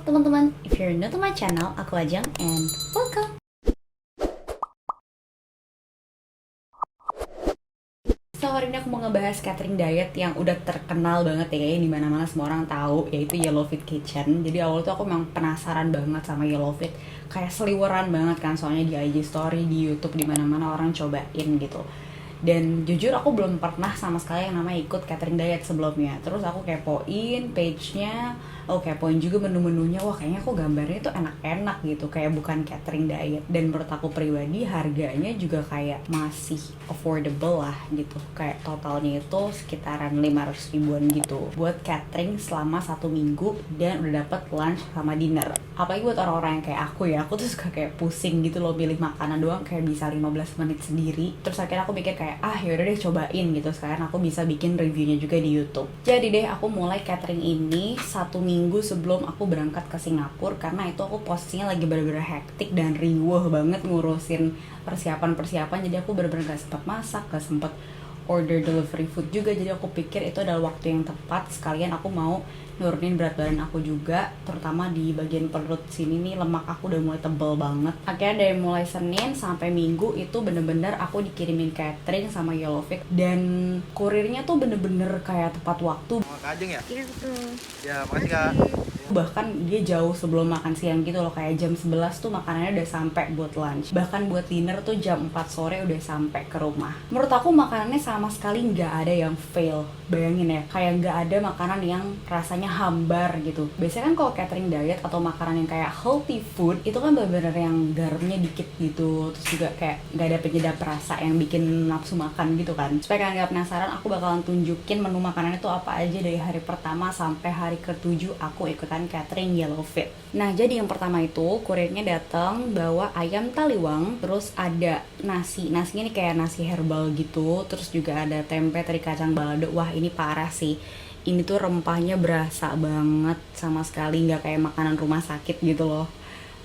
teman-teman, if you're new to my channel, aku Ajeng and welcome. So hari ini aku mau ngebahas catering diet yang udah terkenal banget ya, kayaknya dimana-mana semua orang tahu, yaitu Yellow Fit Kitchen. Jadi awal tuh aku memang penasaran banget sama Yellow Fit, kayak seliweran banget kan, soalnya di IG story, di YouTube, dimana-mana orang cobain gitu. Dan jujur aku belum pernah sama sekali yang namanya ikut catering diet sebelumnya. Terus aku kepoin page-nya, aku kepoin juga menu-menunya. Wah kayaknya kok gambarnya tuh enak-enak gitu, kayak bukan catering diet. Dan menurut aku pribadi harganya juga kayak masih affordable lah gitu. Kayak totalnya itu sekitaran 500 ribuan gitu buat catering selama 1 minggu, dan udah dapet lunch sama dinner. Apalagi buat orang-orang yang kayak aku ya, aku tuh suka kayak pusing gitu loh pilih makanan doang, kayak bisa 15 menit sendiri. Terus akhirnya aku mikir kayak yaudah deh cobain gitu, sekarang aku bisa bikin reviewnya juga di YouTube. Jadi deh aku mulai catering ini 1 minggu sebelum aku berangkat ke Singapura, karena itu aku posisinya lagi bener-bener hektik dan riweh banget ngurusin persiapan-persiapan. Jadi aku bener-bener gak sempet masak, gak sempet order delivery food juga. Jadi aku pikir itu adalah waktu yang tepat, sekalian aku mau nurunin berat badan aku juga, terutama di bagian perut sini nih, lemak aku udah mulai tebel banget. Akhirnya dari mulai Senin sampai Minggu itu bener-bener aku dikirimin catering sama Yellow Fit, dan kurirnya tuh bener-bener kayak tepat waktu. Kak Ajeng ya? Iya betul. Ya, makasih Kak. Bahkan dia jauh sebelum makan siang gitu loh, kayak jam 11 tuh makanannya udah sampai buat lunch. Bahkan buat dinner tuh jam 4 sore udah sampai ke rumah. Menurut aku makanannya sama sekali nggak ada yang fail. Bayangin ya, kayak nggak ada makanan yang rasanya hambar gitu. Biasanya kan kalau catering diet atau makanan yang kayak healthy food, itu kan bener-bener yang garamnya dikit gitu. Terus juga kayak nggak ada penyedap rasa yang bikin nafsu makan gitu kan. Supaya kalian nggak penasaran, aku bakalan tunjukin menu makanannya tuh apa aja dari hari pertama sampai hari ke-7 aku ikutan catering Yellow Fit. Nah, jadi yang pertama itu kurirnya datang bawa ayam taliwang, terus ada nasi. Nasinya ini kayak nasi herbal gitu, terus juga ada tempe teri kacang balado. Wah, ini parah sih. Ini tuh rempahnya berasa banget, sama sekali nggak kayak makanan rumah sakit gitu loh.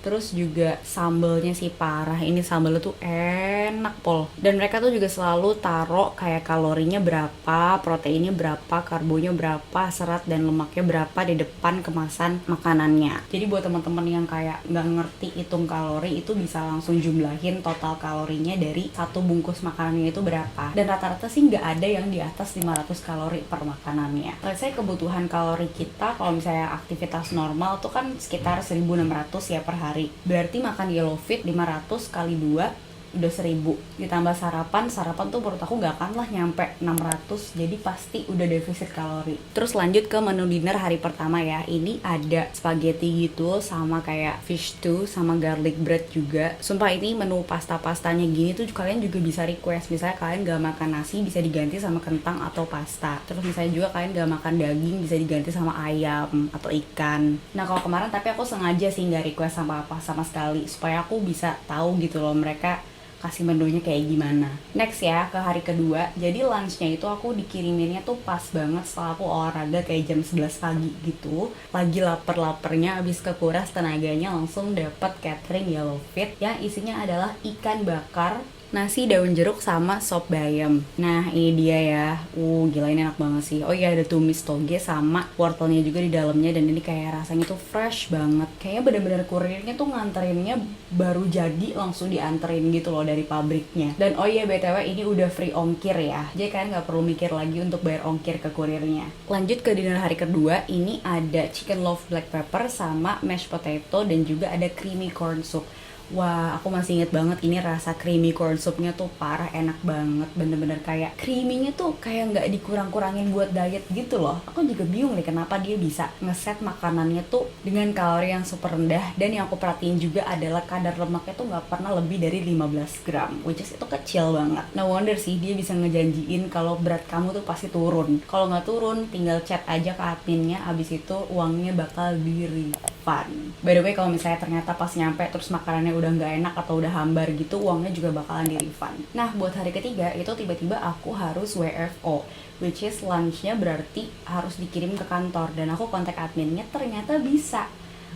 Terus juga sambelnya sih parah, ini sambelnya tuh enak pol. Dan mereka tuh juga selalu taruh kayak kalorinya berapa, proteinnya berapa, karbonya berapa, serat dan lemaknya berapa di depan kemasan makanannya. Jadi buat teman-teman yang kayak nggak ngerti hitung kalori, itu bisa langsung jumlahin total kalorinya dari satu bungkus makanannya itu berapa. Dan rata-rata sih nggak ada yang di atas 500 kalori per makanannya. Let's say kebutuhan kalori kita kalau misalnya aktivitas normal tuh kan sekitar 1600 ya per hari. Berarti makan Yellow Fit 500 kali 2 udah 1000. Ditambah sarapan tuh menurut aku gak akan lah nyampe 600. Jadi pasti udah defisit kalori. Terus lanjut ke menu dinner hari pertama ya. Ini ada spaghetti gitu, sama kayak fish stew, sama garlic bread juga. Sumpah ini menu pasta-pastanya gini tuh kalian juga bisa request. Misalnya kalian gak makan nasi, bisa diganti sama kentang atau pasta. Terus misalnya juga kalian gak makan daging, bisa diganti sama ayam atau ikan. Nah kalau kemarin tapi aku sengaja sih gak request sama apa sama sekali, supaya aku bisa tahu gitu loh mereka kasih menunya kayak gimana. Next ya, ke hari kedua. Jadi lunchnya itu aku dikiriminnya tuh pas banget setelah aku olahraga kayak jam 11 pagi gitu. Lagi lapar-laparnya, abis kekuras tenaganya, langsung dapat catering Yellow Fit yang isinya adalah ikan bakar, nasi daun jeruk, sama sop bayam. Nah ini dia ya, gila ini enak banget sih. Oh iya, ada tumis toge sama wortelnya juga di dalamnya, dan ini kayak rasanya tuh fresh banget. Kayaknya bener-bener kurirnya tuh nganterinnya baru jadi langsung dianterin gitu loh dari pabriknya. Dan oh iya BTW ini udah free ongkir ya, jadi kalian gak perlu mikir lagi untuk bayar ongkir ke kurirnya. Lanjut ke dinner hari kedua, ini ada chicken loaf black pepper sama mashed potato, dan juga ada creamy corn soup. Wah, aku masih inget banget ini rasa creamy corn soupnya tuh parah enak banget. Bener-bener kayak creaminya tuh kayak nggak dikurang-kurangin buat diet gitu loh. Aku juga bingung nih kenapa dia bisa ngeset makanannya tuh dengan kalori yang super rendah. Dan yang aku perhatiin juga adalah kadar lemaknya tuh nggak pernah lebih dari 15 gram, which is itu kecil banget. No wonder sih dia bisa ngejanjiin kalau berat kamu tuh pasti turun. Kalau nggak turun, tinggal chat aja ke adminnya, abis itu uangnya bakal di-refund. By the way, kalau misalnya ternyata pas nyampe terus makanannya udah nggak enak atau udah hambar gitu, uangnya juga bakalan di-refund. Nah buat hari ketiga itu tiba-tiba aku harus WFO, which is lunchnya berarti harus dikirim ke kantor, dan aku kontak adminnya ternyata bisa.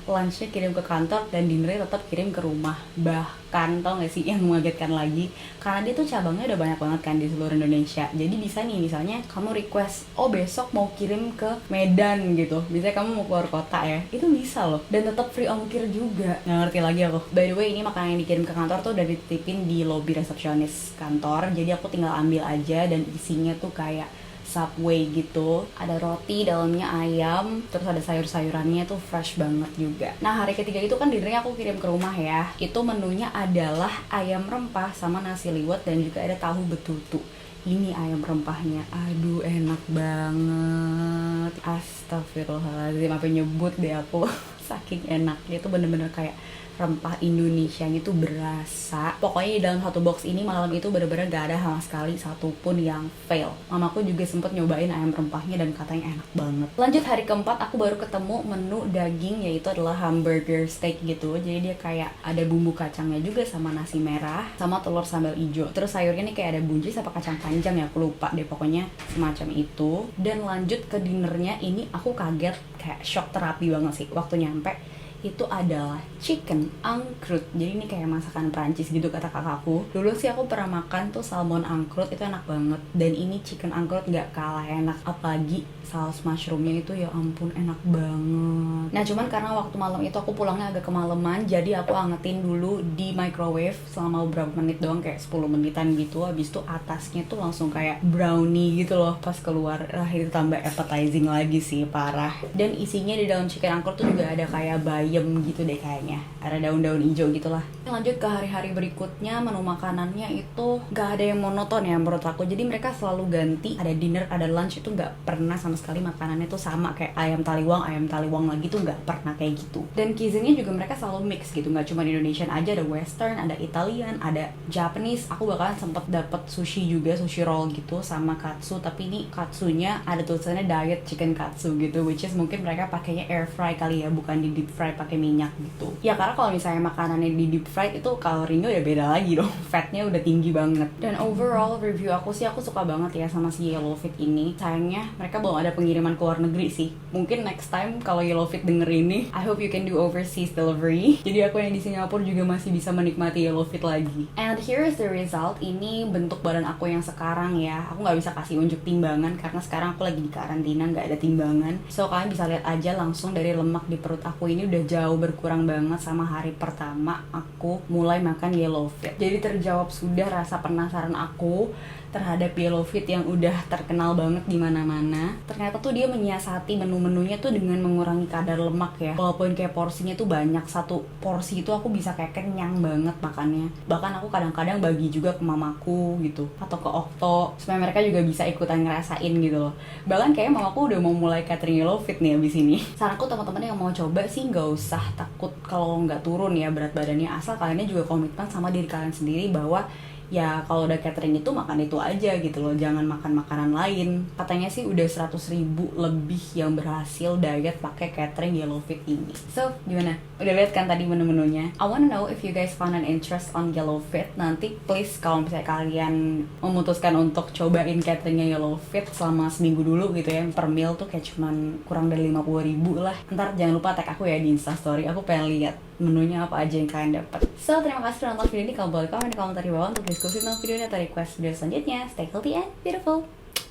lunchnya kirim ke kantor dan dinnernya tetap kirim ke rumah. Bahkan tau gak sih yang mengagetkan lagi, karena dia tuh cabangnya udah banyak banget kan di seluruh Indonesia. Jadi bisa nih misalnya kamu request, oh besok mau kirim ke Medan gitu, misalnya kamu mau keluar kota ya, itu bisa loh, dan tetap free ongkir juga. Nggak ngerti lagi aku. By the way, ini makanan yang dikirim ke kantor tuh udah dititipin di lobby resepsionis kantor, jadi aku tinggal ambil aja, dan isinya tuh kayak Subway gitu, ada roti, dalamnya ayam, terus ada sayur-sayurannya tuh fresh banget juga. Nah hari ketiga itu kan dinernya aku kirim ke rumah ya, itu menunya adalah ayam rempah sama nasi liwet dan juga ada tahu betutu. Ini ayam rempahnya, aduh enak banget, astagfirullahaladzim, apa nyebut deh aku. Saking enaknya, itu bener-bener kayak rempah Indonesia itu berasa. Pokoknya di dalam satu box ini malam itu bener-bener gak ada sama sekali satupun yang fail. Mamaku juga sempet nyobain ayam rempahnya dan katanya enak banget. Lanjut hari keempat, aku baru ketemu menu daging, yaitu adalah hamburger steak gitu. Jadi dia kayak ada bumbu kacangnya juga sama nasi merah sama telur sambal hijau. Terus sayurnya nih kayak ada buncis apa kacang panjang ya, aku lupa deh, pokoknya semacam itu. Dan lanjut ke dinernya, ini aku kaget, kayak shock terapi banget sih waktu nyampe. Itu adalah chicken angkrut. Jadi ini kayak masakan Prancis gitu kata kakakku. Dulu sih aku pernah makan tuh salmon angkrut, itu enak banget. Dan ini chicken angkrut gak kalah enak. Apalagi saus mushroomnya itu ya ampun enak banget. Nah cuman karena waktu malam itu aku pulangnya agak kemalaman, jadi aku angetin dulu di microwave selama beberapa menit doang, kayak 10 menitan gitu. Habis itu atasnya tuh langsung kayak brownie gitu loh pas keluar. Itu tambah appetizing lagi sih, parah. Dan isinya di dalam chicken angkrut tuh juga ada kayak bayam gitu deh kayaknya, ada daun-daun hijau gitulah. Lanjut ke hari-hari berikutnya, menu makanannya itu gak ada yang monoton ya menurut aku. Jadi mereka selalu ganti, ada dinner, ada lunch, itu gak pernah sama sekali makanannya tuh sama kayak ayam taliwang lagi tuh gak pernah kayak gitu. Dan cuisine-nya juga mereka selalu mix gitu, gak cuma Indonesian aja, ada Western, ada Italian, ada Japanese. Aku bakalan sempet dapet sushi juga, sushi roll gitu sama katsu, tapi ini katsunya ada tulisannya diet chicken katsu gitu, which is mungkin mereka pakainya air fry kali ya, bukan di deep fry pakai minyak gitu. Ya karena kalau misalnya makanannya di deep fried itu kalorinya udah beda lagi dong, fatnya udah tinggi banget. Dan overall review aku sih, aku suka banget ya sama si Yellowfit ini. Sayangnya mereka belum ada pengiriman ke luar negeri sih. Mungkin next time kalau Yellowfit denger ini, I hope you can do overseas delivery. Jadi aku yang di Singapura juga masih bisa menikmati Yellowfit lagi. And here is the result. Ini bentuk badan aku yang sekarang ya. Aku nggak bisa kasih unjuk timbangan karena sekarang aku lagi di karantina, nggak ada timbangan. So kalian bisa lihat aja langsung dari lemak di perut aku ini udah jauh berkurang banget sama hari pertama aku mulai makan Yellowfit. Jadi terjawab sudah rasa penasaran aku terhadap Yellowfit yang udah terkenal banget di mana-mana. Ternyata tuh dia menyiasati menu-menunya tuh dengan mengurangi kadar lemak ya. Walaupun kayak porsinya tuh banyak, satu porsi itu aku bisa kayak kenyang banget makannya. Bahkan aku kadang-kadang bagi juga ke mamaku gitu, atau ke Okto, supaya mereka juga bisa ikutan ngerasain gitu loh. Bahkan kayak mamaku udah mau mulai catering Yellowfit nih abis ini. Saranku teman-teman yang mau coba sih nggak usah takut kalau nggak turun ya berat badannya, asal kaliannya juga komitmen sama diri kalian sendiri bahwa ya kalau udah catering itu makan itu aja gitu loh, jangan makan makanan lain. Katanya sih udah 100.000 lebih yang berhasil diet pakai catering Yellowfit ini. So gimana? Udah lihat kan tadi menu-menunya? I wanna know if you guys found an interest on Yellowfit. Nanti please kalau misalnya kalian memutuskan untuk cobain cateringnya Yellowfit selama seminggu dulu gitu ya, per meal tuh kayak cuman kurang dari 50.000 lah. Ntar jangan lupa tag aku ya di Instastory, aku pengen lihat menunya apa aja yang kalian dapat. So terima kasih udah nonton video ini. Kalau boleh komen di komentar di bawah untuk diskusi tentang video ini atau request video selanjutnya. Stay healthy and beautiful.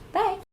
Bye.